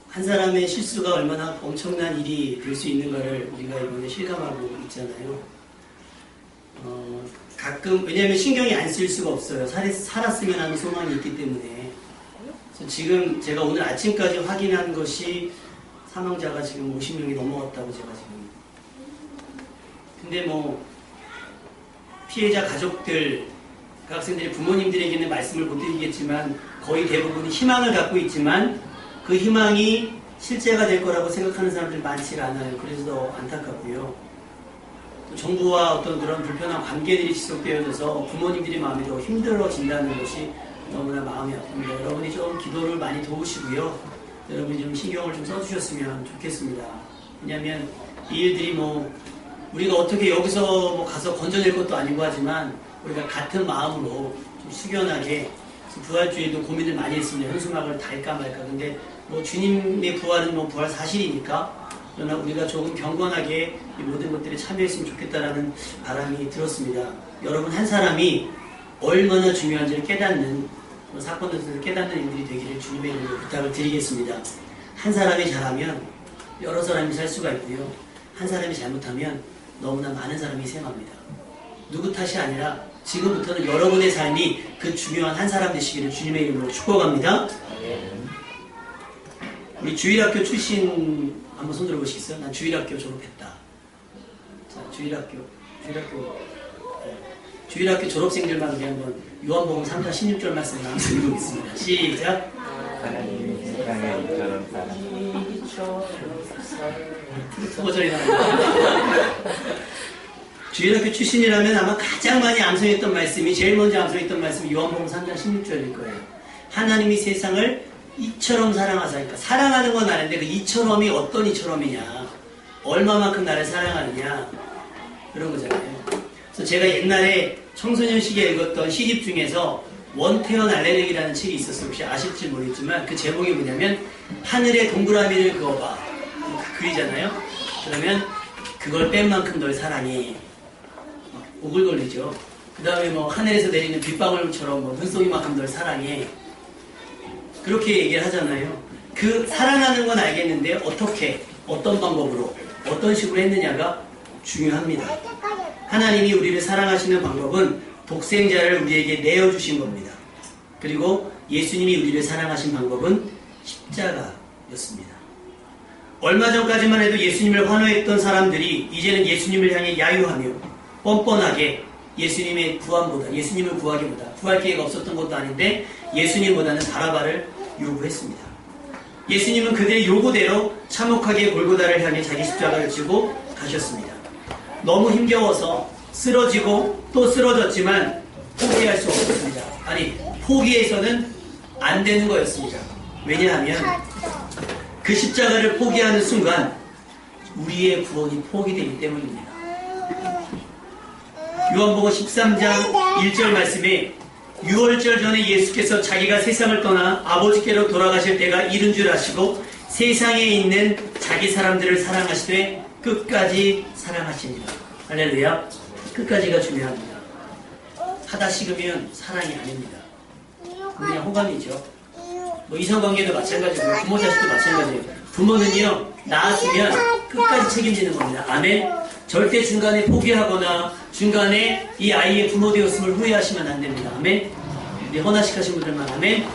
한 사람의 실수가 얼마나 엄청난 일이 될 수 있는가를 우리가 이번에 실감하고 있잖아요. 가끔, 왜냐하면 신경이 안 쓸 수가 없어요. 살았으면 하는 소망이 있기 때문에. 그래서 지금 제가 오늘 아침까지 확인한 것이 사망자가 지금 50명이 넘어갔다고 제가 지금. 근데 뭐, 피해자 가족들, 그 학생들의 부모님들에게는 말씀을 못 드리겠지만 거의 대부분이 희망을 갖고 있지만 그 희망이 실제가 될 거라고 생각하는 사람들이 많지 않아요. 그래서 더 안타깝고요. 또 정부와 어떤 그런 불편한 관계들이 지속되어져서 부모님들이 마음이 더 힘들어진다는 것이 너무나 마음이 아픕니다. 여러분이 좀 기도를 많이 도우시고요. 여러분이 좀 신경을 좀 써주셨으면 좋겠습니다. 왜냐하면 이 일들이 뭐 우리가 어떻게 여기서 뭐 가서 건져낼 것도 아니고 하지만 우리가 같은 마음으로 좀 숙연하게 부활주의도 고민을 많이 했습니다. 현수막을 달까 말까. 근데 뭐 주님의 부활은 뭐 부활 사실이니까 그러나 우리가 조금 경건하게 이 모든 것들에 참여했으면 좋겠다라는 바람이 들었습니다. 여러분 한 사람이 얼마나 중요한지를 깨닫는 사건에서 깨닫는 일들이 되기를 주님의 이름으로 부탁을 드리겠습니다. 한 사람이 잘하면 여러 사람이 살 수가 있고요. 한 사람이 잘못하면 너무나 많은 사람이 희생합니다. 누구 탓이 아니라 지금부터는 여러분의 삶이 그 중요한 한 사람 되시기를 주님의 이름으로 축복합니다. 우리 주일학교 출신 한번 손 들어보시겠어요? 난 주일학교 졸업했다. 자, 주일학교 졸업생들만 우리 한번 요한복음 3장 16절 말씀을 한번 읽어보겠습니다. 시작. 하나님이 세상에 이처럼 투버절이 나옵니다. 주일학교 출신이라면 아마 가장 많이 암송했던 말씀이 제일 먼저 암송했던 말씀이 요한복음 3장 16절일 거예요. 하나님이 세상을 이처럼 사랑하사. 그러니까 사랑하는 건 아는데 그 이처럼이 어떤 이처럼이냐, 얼마만큼 나를 사랑하느냐 그런 거잖아요. 그래서 제가 옛날에 청소년 시기에 읽었던 시집 중에서 원태현 알레르기라는 책이 있었어요. 혹시 아실지 모르겠지만 그 제목이 뭐냐면 하늘에 동그라미를 그어봐. 그리잖아요. 그러면 그걸 뺀 만큼 널 사랑해. 오글거리죠. 그 다음에 뭐 하늘에서 내리는 빗방울처럼 뭐 눈송이만큼 널 사랑해. 그렇게 얘기를 하잖아요. 그 사랑하는 건 알겠는데 어떻게, 어떤 방법으로, 어떤 식으로 했느냐가 중요합니다. 하나님이 우리를 사랑하시는 방법은 독생자를 우리에게 내어주신 겁니다. 그리고 예수님이 우리를 사랑하신 방법은 십자가였습니다. 얼마 전까지만 해도 예수님을 환호했던 사람들이 이제는 예수님을 향해 야유하며 뻔뻔하게 예수님의 구함보다, 예수님을 구하기보다, 구할 기회가 없었던 것도 아닌데 예수님보다는 바라바를 요구했습니다. 예수님은 그들의 요구대로 참혹하게 골고다를 향해 자기 십자가를 지고 가셨습니다. 너무 힘겨워서 쓰러지고 또 쓰러졌지만 포기할 수 없었습니다. 아니, 포기해서는 안 되는 거였습니다. 왜냐하면 그 십자가를 포기하는 순간 우리의 구원이 포기되기 때문입니다. 요한복음 13장 1절 말씀에 6월절 전에 예수께서 자기가 세상을 떠나 아버지께로 돌아가실 때가 이른 줄 아시고 세상에 있는 자기 사람들을 사랑하시되 끝까지 사랑하십니다. 할렐루야. 끝까지가 중요합니다. 하다 식으면 사랑이 아닙니다. 그냥 호감이죠. 뭐 이성관계도 마찬가지고 부모 자식도 마찬가지예요. 부모는요, 낳았으면 끝까지 책임지는 겁니다. 아멘. 절대 중간에 포기하거나 중간에 이 아이의 부모 되었음을 후회하시면 안 됩니다. 아멘. 우리 헌화식 하신 분들만 아멘.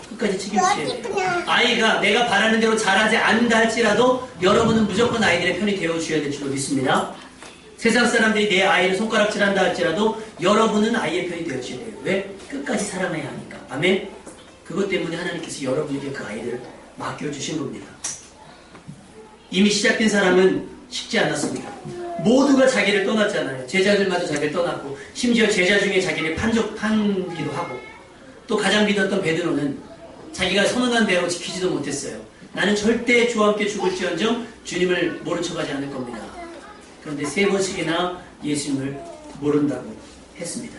끝까지 책임져야 돼요. 아이가 내가 바라는 대로 잘하지 않는다 할지라도 여러분은 무조건 아이들의 편이 되어주셔야 될 줄로 믿습니다. 세상 사람들이 내 아이를 손가락질한다 할지라도 여러분은 아이의 편이 되어주셔야 돼요. 왜? 끝까지 사랑해야 하니까. 아멘. 그것 때문에 하나님께서 여러분에게 그 아이를 맡겨주신 겁니다. 이미 시작된 사람은 쉽지 않았습니다. 모두가 자기를 떠났잖아요. 제자들마저 자기를 떠났고 심지어 제자 중에 자기를 판기도 하고 또 가장 믿었던 베드로는 자기가 선언한 대로 지키지도 못했어요. 나는 절대 주와 함께 죽을지언정 주님을 모른 척하지 않을 겁니다. 그런데 3번씩이나 예수님을 모른다고 했습니다.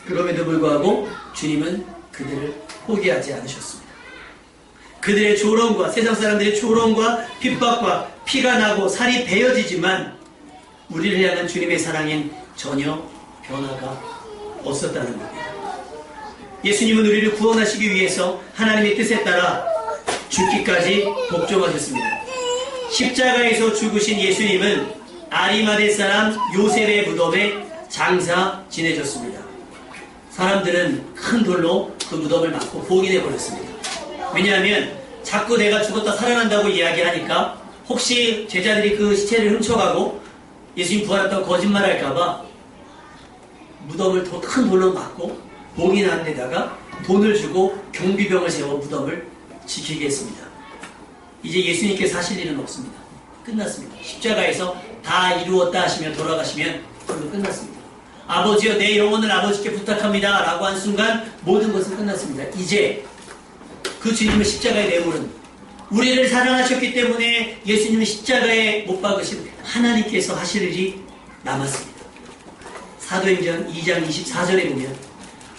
그럼에도 불구하고 주님은 그들을 포기하지 않으셨습니다. 그들의 조롱과 세상 사람들의 조롱과 핍박과 피가 나고 살이 베어지지만 우리를 향한 주님의 사랑엔 전혀 변화가 없었다는 겁니다. 예수님은 우리를 구원하시기 위해서 하나님의 뜻에 따라 죽기까지 복종하셨습니다. 십자가에서 죽으신 예수님은 아리마대 사람 요셉의 무덤에 장사 지내셨습니다. 사람들은 큰 돌로 그 무덤을 막고 봉인해 버렸습니다. 왜냐하면 자꾸 내가 죽었다 살아난다고 이야기하니까 혹시 제자들이 그 시체를 훔쳐가고 예수님 부활했다고 거짓말할까봐 무덤을 더 큰 돌로 막고 봉인한 데다가 돈을 주고 경비병을 세워 무덤을 지키게 했습니다. 이제 예수님께서 하실 일은 없습니다. 끝났습니다. 십자가에서 다 이루었다 하시며 돌아가시면 그걸로 끝났습니다. 아버지여 내 영혼을 아버지께 부탁합니다 라고 한 순간 모든 것은 끝났습니다. 이제 그 주님의 십자가의 내용은 우리를 사랑하셨기 때문에 예수님의 십자가에 못 박으신 하나님께서 하실 일이 남았습니다. 사도행전 2장 24절에 보면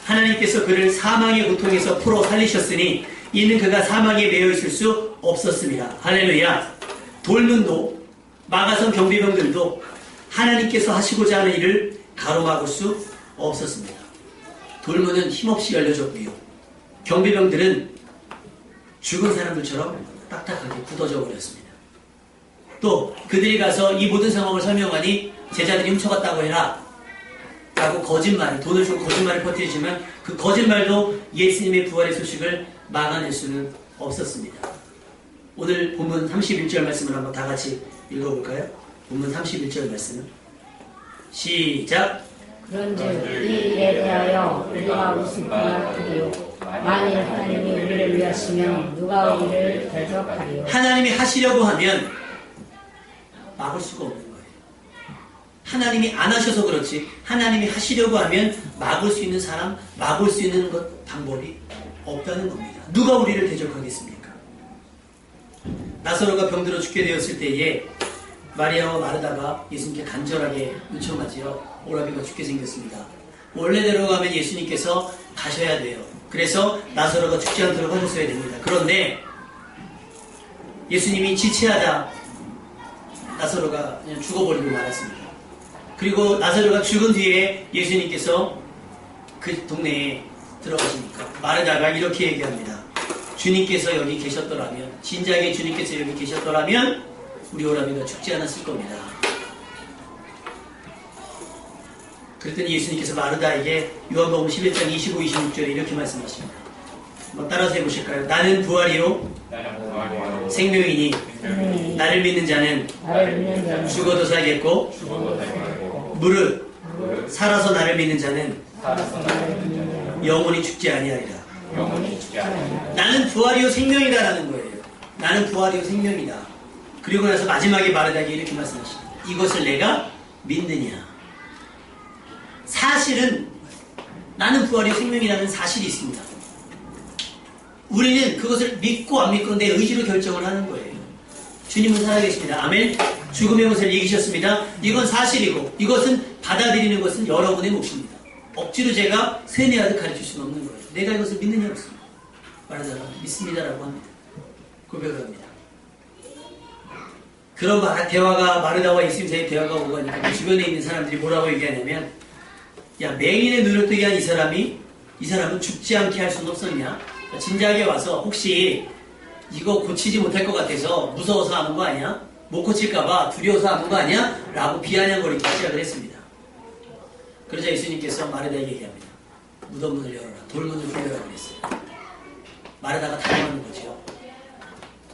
하나님께서 그를 사망의 고통에서 풀어 살리셨으니 이는 그가 사망에 매여 있을 수 없었습니다. 할렐루야. 돌문도 마가선 경비병들도 하나님께서 하시고자 하는 일을 가로막을 수 없었습니다. 돌문은 힘없이 열려졌고요. 경비병들은 죽은 사람들처럼 딱딱하게 굳어져 버렸습니다. 또 그들이 가서 이 모든 상황을 설명하니 제자들이 훔쳐갔다고 해라 라고 거짓말, 돈을 주고 거짓말을 퍼뜨리지만 그 거짓말도 예수님의 부활의 소식을 막아낼 수는 없었습니다. 오늘 본문 31절 말씀을 한번 다 같이 읽어볼까요? 본문 31절 말씀은 시작. 그런즉 이 일에 대하여 우리가 우습거나 드리오 만일 하나님이 우리를 위하시면 누가 우리를 대적하리요. 하나님이 하시려고 하면 막을 수가 없는 거예요. 하나님이 안 하셔서 그렇지 하나님이 하시려고 하면 막을 수 있는 사람, 막을 수 있는 방법이 없다는 겁니다. 누가 우리를 대적하겠습니까? 나사로가 병들어 죽게 되었을 때에 마리아와 마르다가 예수님께 간절하게 요청하지요. 오라비가 죽게 생겼습니다. 원래대로 가면 예수님께서 가셔야 돼요. 그래서 나사로가 죽지 않도록 하셨어야 됩니다. 그런데 예수님이 지체하다 나사로가 그냥 죽어버리고 말았습니다. 그리고 나사로가 죽은 뒤에 예수님께서 그 동네에 들어가시니까 마르다가 이렇게 얘기합니다. 주님께서 여기 계셨더라면, 진작에 주님께서 여기 계셨더라면 우리 오라비가 죽지 않았을 겁니다. 그랬더니 예수님께서 마르다에게 요한복음 11장 25, 26절에 이렇게 말씀하십니다. 한번 따라서 해보실까요? 나는 부활이요 생명이니 나를 믿는 자는 죽어도 살겠고 무릇 살아서 나를 믿는 자는 영원히 죽지 아니하리라. 나는 부활이요 생명이다라는 거예요. 나는 부활이요 생명이다. 그리고 나서 마지막에 마르다에게 이렇게 말씀하십니다. 이것을 내가 믿느냐. 사실은 나는 부활이요 생명이라는 사실이 있습니다. 우리는 그것을 믿고 안 믿고 내 의지로 결정을 하는 거예요. 주님은 살아계십니다. 아멘. 죽음의 것을 이기셨습니다. 이건 사실이고 이것은 받아들이는 것은 여러분의 몫입니다. 억지로 제가 세뇌하듯 가르칠 수는 없는 거예요. 내가 이것을 믿느냐 없습니다. 말하자면 믿습니다라고 합니다. 고백을 합니다. 그런 대화가 마르다와 예수님 사이의 대화가 오고 하니까 그 주변에 있는 사람들이 뭐라고 얘기하냐면 야 맹인의 눈을 뜨게 한 이 사람은 죽지 않게 할 수는 없었냐? 진작에 와서 혹시 이거 고치지 못할 것 같아서 무서워서 하는 거 아니야? 못 고칠까봐 두려워서 하는 거 아니야? 라고 비아냥거리기 시작을 했습니다. 그러자 예수님께서 마르다에게 얘기합니다. 무덤문을 열어라. 돌문을 풀려라 그랬어요. 마르다가 당황하는 거죠.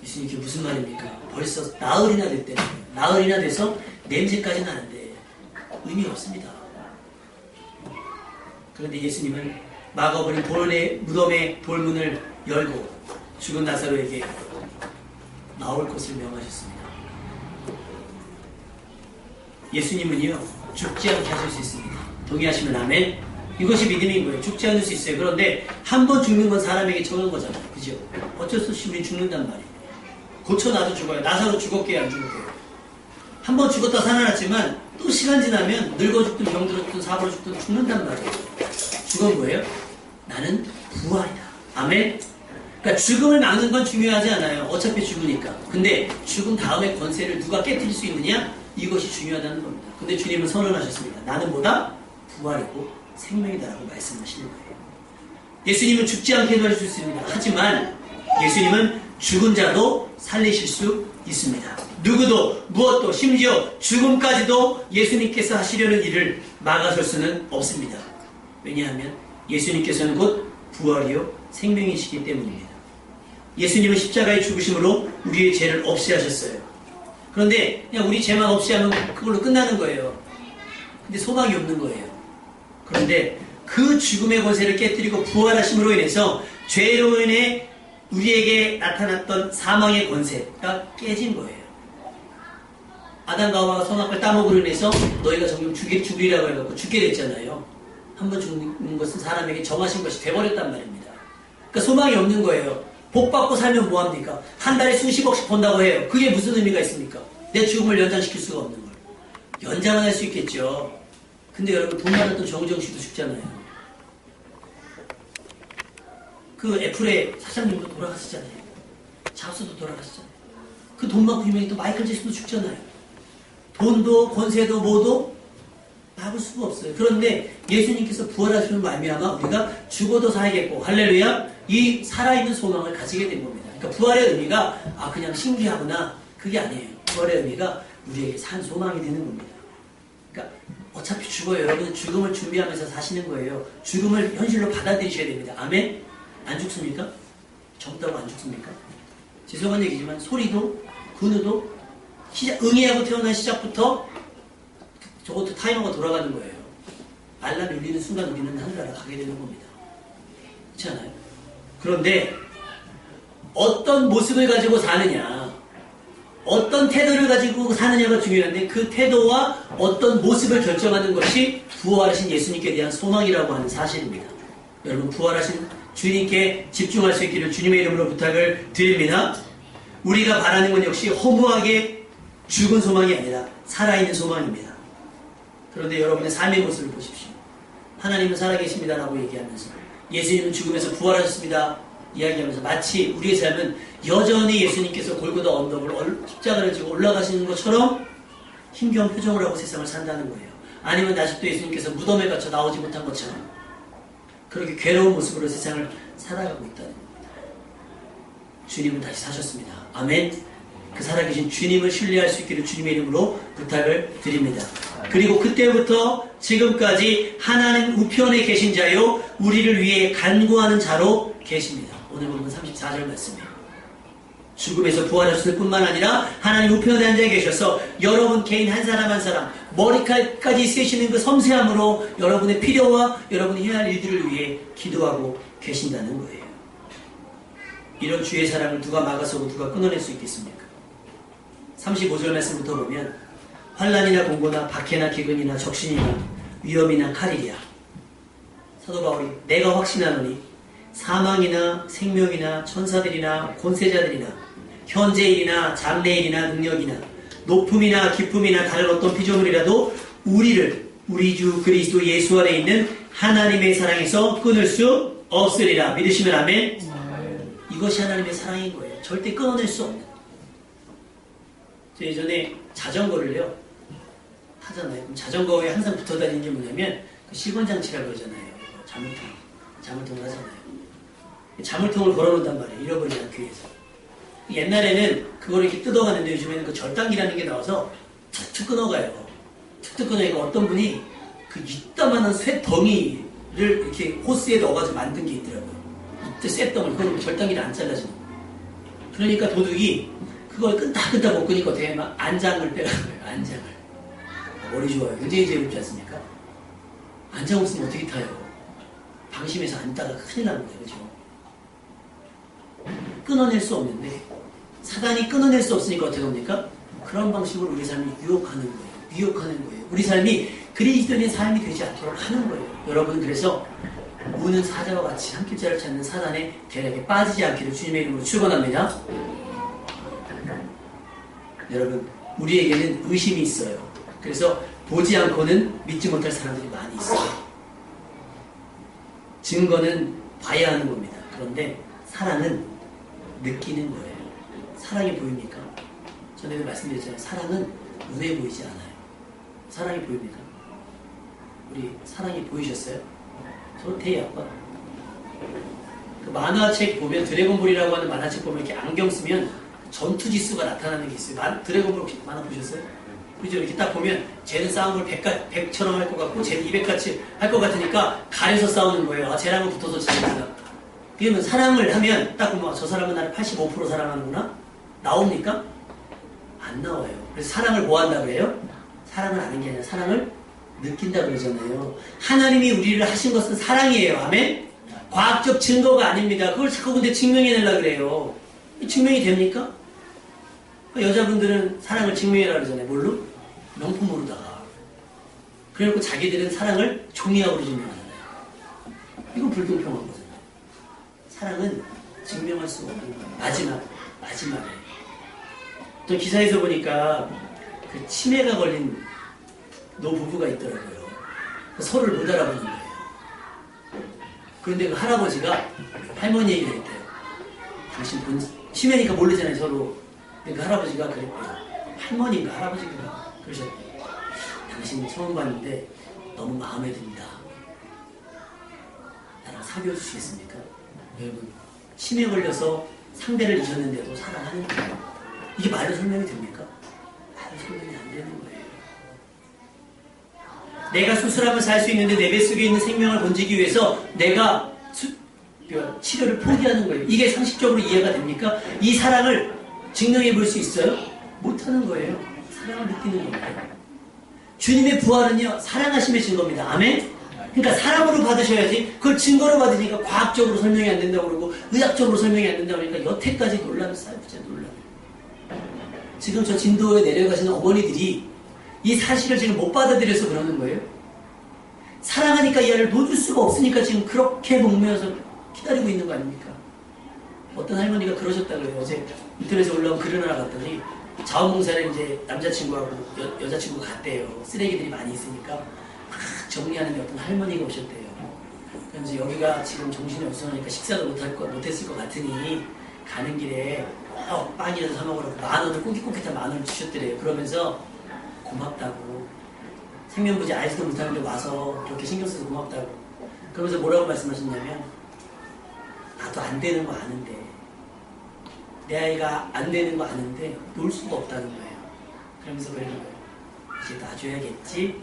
예수님 이게 무슨 말입니까? 벌써 나흘이나 됐대요. 나흘이나 돼서 냄새까지 나는데 의미 없습니다. 그런데 예수님은 막아버린 무덤의 돌문을 열고 죽은 나사로에게 나올 것을 명하셨습니다. 예수님은요 죽지 않게 하실 수 있습니다. 동의하시면 아멘. 이것이 믿음인 거예요. 죽지 않을 수 있어요. 그런데 한 번 죽는 건 사람에게 적은 거잖아요. 그죠? 어쩔 수 없이 우리 죽는단 말이에요. 고쳐놔도 죽어요. 나사로 죽었게요, 안 죽었게요? 한 번 죽었다 살아났지만 또 시간 지나면 늙어 죽든 병들어 죽든 사고로 죽든 죽는단 말이에요. 죽은 거예요? 나는 부활이다. 아멘. 그러니까 죽음을 막는 건 중요하지 않아요. 어차피 죽으니까. 근데 죽은 다음에 권세를 누가 깨뜨릴 수 있느냐? 이것이 중요하다는 겁니다. 근데 주님은 선언하셨습니다. 나는 뭐다? 부활이고 생명이다라고 말씀하시는 거예요. 예수님은 죽지 않게 해줄 수 있습니다. 하지만 예수님은 죽은 자도 살리실 수 있습니다. 누구도 무엇도 심지어 죽음까지도 예수님께서 하시려는 일을 막아설 수는 없습니다. 왜냐하면 예수님께서는 곧 부활이요 생명이시기 때문입니다. 예수님은 십자가의 죽으심으로 우리의 죄를 없이 하셨어요. 그런데 그냥 우리 죄만 없이 하면 그걸로 끝나는 거예요. 근데 소망이 없는 거예요. 그런데 그 죽음의 권세를 깨뜨리고 부활하심으로 인해서 죄로 인해 우리에게 나타났던 사망의 권세가 깨진 거예요. 아담과 하와가 선악과를 따먹으로 인해서 너희가 정녕 죽으리라고 해갖고 죽게 됐잖아요. 한번 죽는 것은 사람에게 정하신 것이 돼버렸단 말입니다. 그러니까 소망이 없는 거예요. 복 받고 살면 뭐합니까? 한 달에 수십억씩 번다고 해요. 그게 무슨 의미가 있습니까? 내 죽음을 연장시킬 수가 없는 걸. 연장은 할 수 있겠죠. 근데 여러분 돈 많았던 정우정 씨도 죽잖아요. 그 애플의 사장님도 돌아가시잖아요. 잡스도 돌아가시잖아요. 그 돈 많고 유명했던 마이클 잭슨도 죽잖아요. 돈도 권세도 뭐도 막을 수가 없어요. 그런데 예수님께서 부활하시는 말미암아 우리가 죽어도 살겠고 할렐루야 이 살아있는 소망을 가지게 된 겁니다. 그러니까 부활의 의미가 그냥 신기하구나 그게 아니에요. 부활의 의미가 우리에게 산 소망이 되는 겁니다. 그러니까 어차피 죽어요. 여러분은 죽음을 준비하면서 사시는 거예요. 죽음을 현실로 받아들이셔야 됩니다. 아멘? 안 죽습니까? 젊다고 안 죽습니까? 죄송한 얘기지만 소리도 근우도 응애하고 태어난 시작부터 저것도 타이머가 돌아가는 거예요. 알람이 울리는 순간 우리는 하늘나라 가게 되는 겁니다. 그렇지 않아요? 그런데 어떤 모습을 가지고 사느냐 어떤 태도를 가지고 사느냐가 중요한데 그 태도와 어떤 모습을 결정하는 것이 부활하신 예수님께 대한 소망이라고 하는 사실입니다. 여러분 부활하신 주님께 집중할 수 있기를 주님의 이름으로 부탁을 드립니다. 우리가 바라는 건 역시 허무하게 죽은 소망이 아니라 살아있는 소망입니다. 그런데 여러분의 삶의 모습을 보십시오. 하나님은 살아계십니다라고 얘기하면서 예수님은 죽음에서 부활하셨습니다 이야기하면서 마치 우리의 삶은 여전히 예수님께서 골고다 언덕을 십자가를 지고 올라가시는 것처럼 힘겨운 표정을 하고 세상을 산다는 거예요. 아니면 아직도 예수님께서 무덤에 갇혀 나오지 못한 것처럼 그렇게 괴로운 모습으로 세상을 살아가고 있다는 겁니다. 주님은 다시 사셨습니다. 아멘. 그 살아계신 주님을 신뢰할 수 있기를 주님의 이름으로 부탁을 드립니다. 그리고 그때부터 지금까지 하나님 우편에 계신 자요 우리를 위해 간구하는 자로 계십니다. 오늘 본문 34절 말씀이에요. 죽음에서 부활하셨을 뿐만 아니라 하나님 우편에 앉아 계셔서 여러분 개인 한 사람 한 사람 머리칼까지 세시는 그 섬세함으로 여러분의 필요와 여러분이 해야 할 일들을 위해 기도하고 계신다는 거예요. 이런 주의 사랑을 누가 막아서고 누가 끊어낼 수 있겠습니까? 35절 말씀부터 보면 환난이나 공고나 박해나 기근이나 적신이나 위험이나 칼이랴 사도 바울이 내가 확신하노니 사망이나 생명이나 천사들이나 권세자들이나 현재일이나 장래일이나 능력이나 높음이나 기쁨이나 다른 어떤 피조물이라도 우리를 우리 주 그리스도 예수 안에 있는 하나님의 사랑에서 끊을 수 없으리라. 믿으시면 아멘. 이것이 하나님의 사랑인 거예요. 절대 끊어낼 수 없는. 저 예전에 자전거를요 타잖아요. 그럼 자전거에 항상 붙어 다니는 게 뭐냐면 그 시건장치라고 그러잖아요. 자물통을 하잖아요. 자물통을 걸어놓는단 말이에요. 잃어버리지 않기 위해서. 옛날에는 그걸 이렇게 뜯어가는데 요즘에는 그 절단기라는 게 나와서 툭툭 끊어가요. 툭툭 끊어니까 어떤 분이 그 이따만한 쇠덩이를 이렇게 호스에 넣어가지고 만든 게 있더라고요. 이때 쇠덩을 그건 절단기를 안 잘라주는 거예요. 그러니까 도둑이 그걸 끈다 못 끄니까 어떻게 막 안장을 빼가는 거예요. 안장을. 머리 좋아요. 굉장히 재밌지 않습니까? 안장 없으면 어떻게 타요? 방심해서 안 따가 큰일 나는 거예요. 그죠? 끊어낼 수 없는데 사단이 끊어낼 수 없으니까 어떻게 합니까? 그런 방식으로 우리 삶이 유혹하는 거예요. 유혹하는 거예요. 우리 삶이 그리스도인의 삶이 되지 않도록 하는 거예요. 여러분 그래서 우는 사자와 같이 한 길자를 찾는 사단의 계략에 빠지지 않기를 주님의 이름으로 축원합니다. 여러분 우리에게는 의심이 있어요. 그래서 보지 않고는 믿지 못할 사람들이 많이 있어요. 증거는 봐야 하는 겁니다. 그런데 사랑은 느끼는 거예요. 사랑이 보입니까? 전에도 말씀드렸잖아요. 사랑은 눈에 보이지 않아요. 사랑이 보입니까? 우리 사랑이 보이셨어요? 저 태희 아빠 그 만화책 보면 드래곤볼이라고 하는 만화책 보면 이렇게 안경 쓰면 전투 지수가 나타나는 게 있어요. 드래곤볼 혹시 만화 보셨어요? 그죠? 이렇게 딱 보면 쟤는 싸움을 100처럼 할 것 같고 쟤는 200같이 할 것 같으니까 가려서 싸우는 거예요. 아, 쟤랑은 붙어서 지는구나. 그러면 사랑을 하면 딱 보면 저 사람은 나를 85% 사랑하는구나? 나옵니까? 안 나와요. 그래서 사랑을 뭐 한다 그래요? 사랑을 아는 게 아니라 사랑을 느낀다 그러잖아요. 하나님이 우리를 하신 것은 사랑이에요. 아멘? 과학적 증거가 아닙니다. 그걸 자꾸 근데 증명해내려고 그래요. 증명이 됩니까? 여자분들은 사랑을 증명해라 그러잖아요. 뭘로? 명품으로다가. 그래놓고 자기들은 사랑을 종이학으로 증명하잖아요. 이건 불공평한 거잖아요. 사랑은 증명할 수가 없는 거예요. 마지막에. 또 기사에서 보니까 그 치매가 걸린 노부부가 있더라고요. 서로를 못 알아보는 거예요. 그런데 그 할아버지가 할머니 얘기를 했대요. 당신 치매니까 모르잖아요, 서로. 근데 그 할아버지가 그랬대요. 할머니인가 할아버지인가 그러셨대요. 당신 처음 봤는데 너무 마음에 듭니다. 나랑 사귀어 주시겠습니까? 여러분, 치매 걸려서 상대를 잊었는데도 사랑하는 거예요. 이게 말로 설명이 됩니까? 말로 설명이 안 되는 거예요. 내가 수술하면 살 수 있는데 내 뱃속에 있는 생명을 건지기 위해서 내가 치료를 포기하는 거예요. 이게 상식적으로 이해가 됩니까? 이 사랑을 증명해 볼 수 있어요? 못하는 거예요. 사랑을 느끼는 거예요. 주님의 부활은요, 사랑하심의 증거입니다. 아멘? 그러니까 사랑으로 받으셔야지. 그걸 증거로 받으니까 과학적으로 설명이 안 된다고 그러고 의학적으로 설명이 안 된다고 그러니까 여태까지 논란을 쌓여 진짜 논란. 지금 저 진도에 내려가시는 어머니들이 이 사실을 지금 못 받아들여서 그러는 거예요. 사랑하니까 이 아이를 놓을 수가 없으니까 지금 그렇게 목매어서 기다리고 있는 거 아닙니까? 어떤 할머니가 그러셨다고 해요. 어제 인터넷에 올라온 글을 하나 봤더니 자원봉사를 이제 남자친구하고 여자친구가 갔대요. 쓰레기들이 많이 있으니까 막 정리하는 어떤 할머니가 오셨대요. 그래서 여기가 지금 정신이 없으니까 식사도 못했을 것 같으니 가는 길에 빵이라도 사 먹으라고 10,000원을 꽁깃꽁깃한 10,000원을 주셨더래요. 그러면서 고맙다고, 생명부지 알지도 못하는데 와서 그렇게 신경 써서 고맙다고. 그러면서 뭐라고 말씀하셨냐면, 나도 안 되는 거 아는데, 내 아이가 안 되는 거 아는데 놀 수가 없다는 거예요. 그러면서 그러는 거예요. 이제 놔줘야겠지.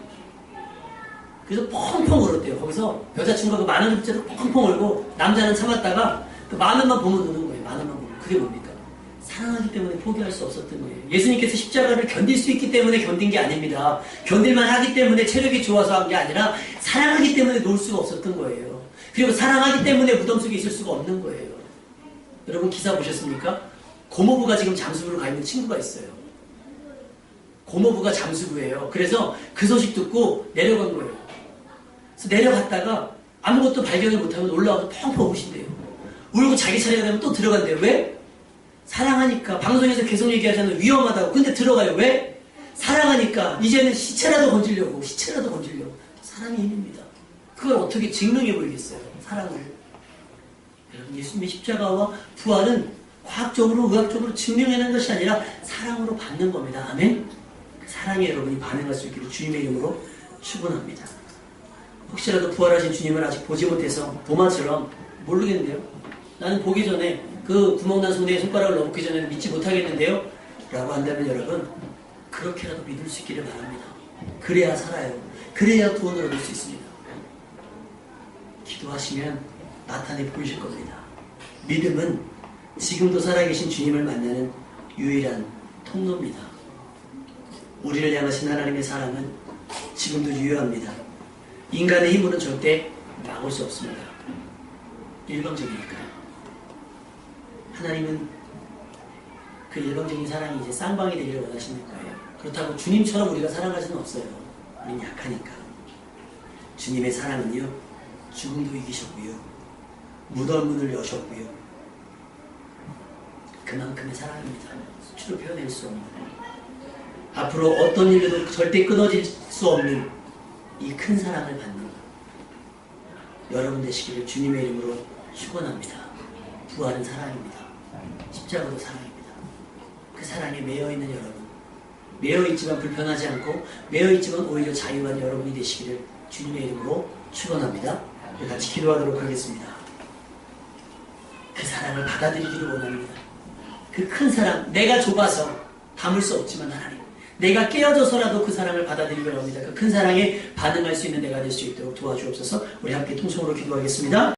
그래서 펑펑 울었대요. 거기서 여자친구가 그 10,000원짜리 펑펑 울고 남자는 참았다가 그 10,000원만 보면 우는 거예요. 10,000원만 보면. 그게 뭡니까? 사랑하기 때문에 포기할 수 없었던 거예요. 예수님께서 십자가를 견딜 수 있기 때문에 견딘 게 아닙니다. 견딜만 하기 때문에 체력이 좋아서 한 게 아니라 사랑하기 때문에 놓을 수가 없었던 거예요. 그리고 사랑하기 때문에 무덤 속에 있을 수가 없는 거예요. 여러분 기사 보셨습니까? 고모부가 지금 잠수부로 가 있는 친구가 있어요. 고모부가 잠수부예요. 그래서 그 소식 듣고 내려간 거예요. 그래서 내려갔다가 아무것도 발견을 못하면 올라와서 펑펑 우신대요. 울고 자기 차례가 되면 또 들어간대요. 왜? 사랑하니까. 방송에서 계속 얘기하잖아요. 위험하다고. 근데 들어가요. 왜? 사랑하니까. 이제는 시체라도 건지려고. 사랑의 힘입니다. 그걸 어떻게 증명해 보이겠어요? 사랑을. 여러분, 예수님의 십자가와 부활은 과학적으로, 의학적으로 증명해내는 것이 아니라 사랑으로 받는 겁니다. 아멘? 그 사랑에 여러분이 반응할 수 있기를 주님의 이름으로 축원합니다. 혹시라도 부활하신 주님을 아직 보지 못해서 도마처럼 모르겠는데요. 나는 보기 전에 그 구멍난 손에 손가락을 넣기 전에는 믿지 못하겠는데요. 라고 한다면 여러분, 그렇게라도 믿을 수 있기를 바랍니다. 그래야 살아요. 그래야 구원을 얻을 수 있습니다. 기도하시면 나타내 보이실 겁니다. 믿음은 지금도 살아계신 주님을 만나는 유일한 통로입니다. 우리를 향하신 하나님의 사랑은 지금도 유효합니다. 인간의 힘으로는 절대 막을 수 없습니다. 일방적이니까요. 하나님은 그 일방적인 사랑이 이제 쌍방이 되기를 원하시는 거예요. 그렇다고 주님처럼 우리가 사랑할 수는 없어요. 우린 약하니까. 주님의 사랑은요, 죽음도 이기셨고요, 무덤 문을 여셨고요, 그만큼의 사랑입니다. 수치로 표현할 수 없는, 앞으로 어떤 일에도 절대 끊어질 수 없는 이 큰 사랑을 받는 여러분 되시기를 주님의 이름으로 축원합니다. 부활은 사랑입니다. 십자가도 사랑입니다. 그 사랑에 매여있는 여러분, 매여있지만 불편하지 않고 매여있지만 오히려 자유한 여러분이 되시기를 주님의 이름으로 축원합니다. 같이 기도하도록 하겠습니다. 그 사랑을 받아들이기를 원합니다. 그 큰 사랑, 내가 좁아서 담을 수 없지만 하나님, 내가 깨어져서라도 그 사랑을 받아들이기를 합니다. 그 큰 사랑에 반응할 수 있는 내가 될 수 있도록 도와주옵소서. 우리 함께 통성으로 기도하겠습니다.